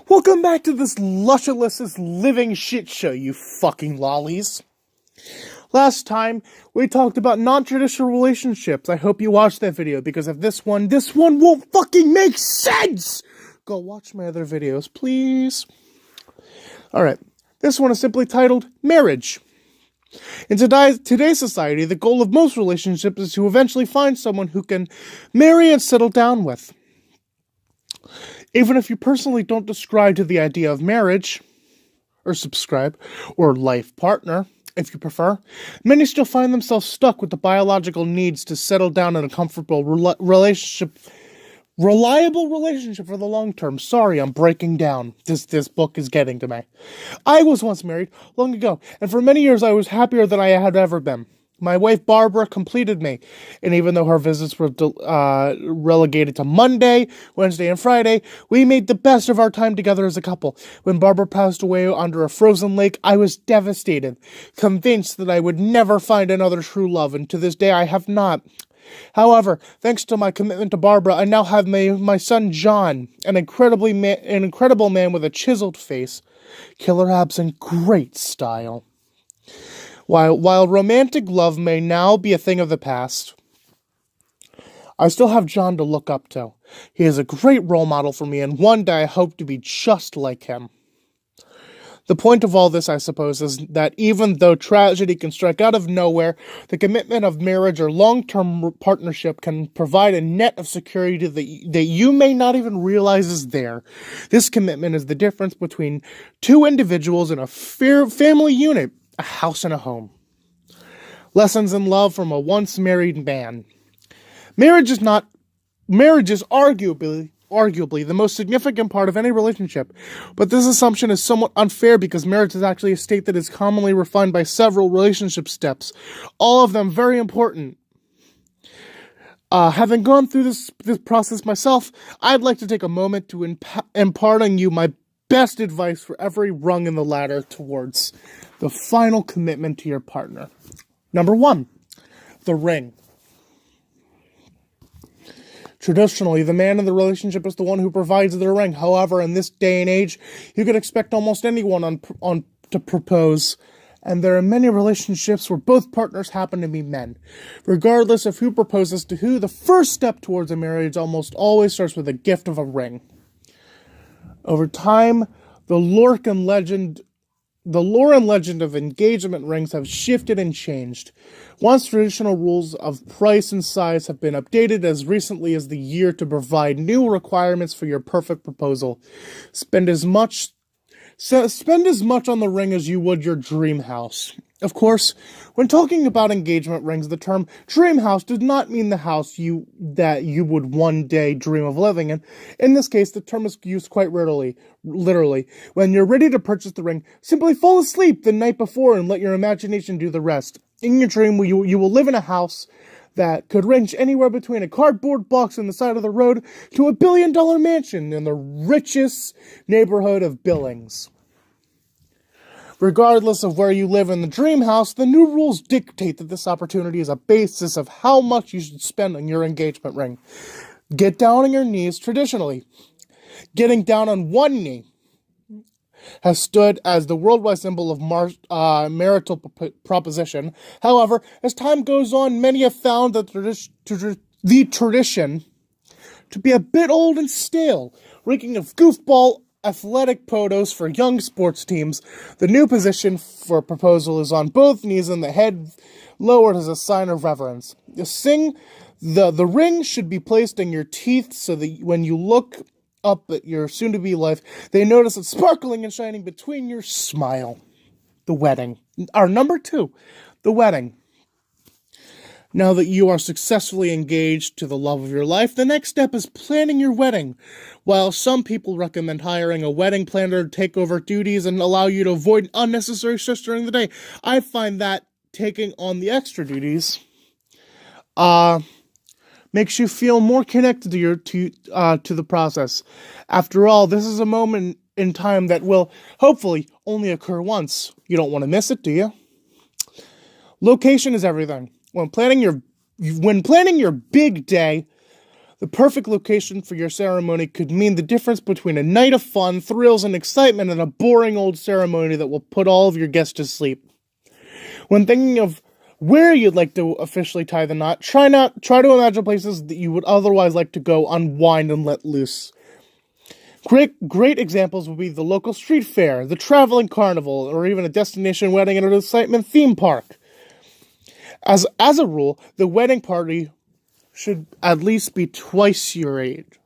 Welcome back to this luscious living shit show, you fucking lollies. Last time, we talked about non-traditional relationships. I hope you watched that video, because if this one won't fucking make sense! Go watch my other videos, please. Alright, this one is simply titled, Marriage. In today's society, the goal of most relationships is to eventually find someone who can marry and settle down with. Even if you personally don't subscribe to the idea of marriage, or life partner, if you prefer, many still find themselves stuck with the biological needs to settle down in a comfortable reliable relationship for the long term. Sorry, I'm breaking down. This book is getting to me. I was once married, long ago, and for many years I was happier than I had ever been. My wife Barbara completed me, and even though her visits were relegated to Monday, Wednesday, and Friday, we made the best of our time together as a couple. When Barbara passed away under a frozen lake, I was devastated, convinced that I would never find another true love, and to this day I have not. However, thanks to my commitment to Barbara, I now have my son John, an incredible man with a chiseled face, killer abs, and great style. While romantic love may now be a thing of the past, I still have John to look up to. He is a great role model for me, and one day I hope to be just like him. The point of all this, I suppose, is that even though tragedy can strike out of nowhere, the commitment of marriage or long-term partnership can provide a net of security that you may not even realize is there. This commitment is the difference between two individuals in a family unit, a house and a home. Lessons in love from a once married man. Marriage is arguably the most significant part of any relationship, but this assumption is somewhat unfair because marriage is actually a state that is commonly refined by several relationship steps, all of them very important. Having gone through this process myself, I'd like to take a moment to impart on you my best advice for every rung in the ladder towards the final commitment to your partner. Number 1, the ring. Traditionally, the man in the relationship is the one who provides the ring. However, in this day and age, you can expect almost anyone to propose, and there are many relationships where both partners happen to be men. Regardless of who proposes to who, the first step towards a marriage almost always starts with a gift of a ring. Over time, the lore and legend of engagement rings have shifted and changed. Once traditional rules of price and size have been updated as recently as the year to provide new requirements for your perfect proposal. Spend as much on the ring as you would your dream house. Of course, when talking about engagement rings, the term dream house does not mean the house that you would one day dream of living in. In this case, the term is used quite literally. When you're ready to purchase the ring, simply fall asleep the night before and let your imagination do the rest. In your dream, you will live in a house that could range anywhere between a cardboard box on the side of the road to a $1 billion mansion in the richest neighborhood of Billings. Regardless of where you live in the dream house, the new rules dictate that this opportunity is a basis of how much you should spend on your engagement ring. Get down on your knees traditionally. Getting down on one knee has stood as the worldwide symbol of marital proposition. However, as time goes on, many have found that the tradition to be a bit old and stale, reeking of goofball athletic photos for young sports teams. The new position for proposal is on both knees and the head lowered as a sign of reverence. The ring should be placed in your teeth so that when you look up at your soon-to-be wife, they notice it sparkling and shining between your smile. The wedding. Our number 2, the wedding. Now that you are successfully engaged to the love of your life, the next step is planning your wedding. While some people recommend hiring a wedding planner to take over duties and allow you to avoid unnecessary stress during the day, I find that taking on the extra duties makes you feel more connected to the process. After all, this is a moment in time that will hopefully only occur once. You don't want to miss it, do you? Location is everything. When planning your big day, The perfect location for your ceremony could mean the difference between a night of fun, thrills, and excitement and a boring old ceremony that will put all of your guests to sleep. When thinking of where you'd like to officially tie the knot, try to imagine places that you would otherwise like to go unwind and let loose. Great examples would be the local street fair, the traveling carnival, or even a destination wedding at an excitement theme park. As a rule, the wedding party should at least be twice your age.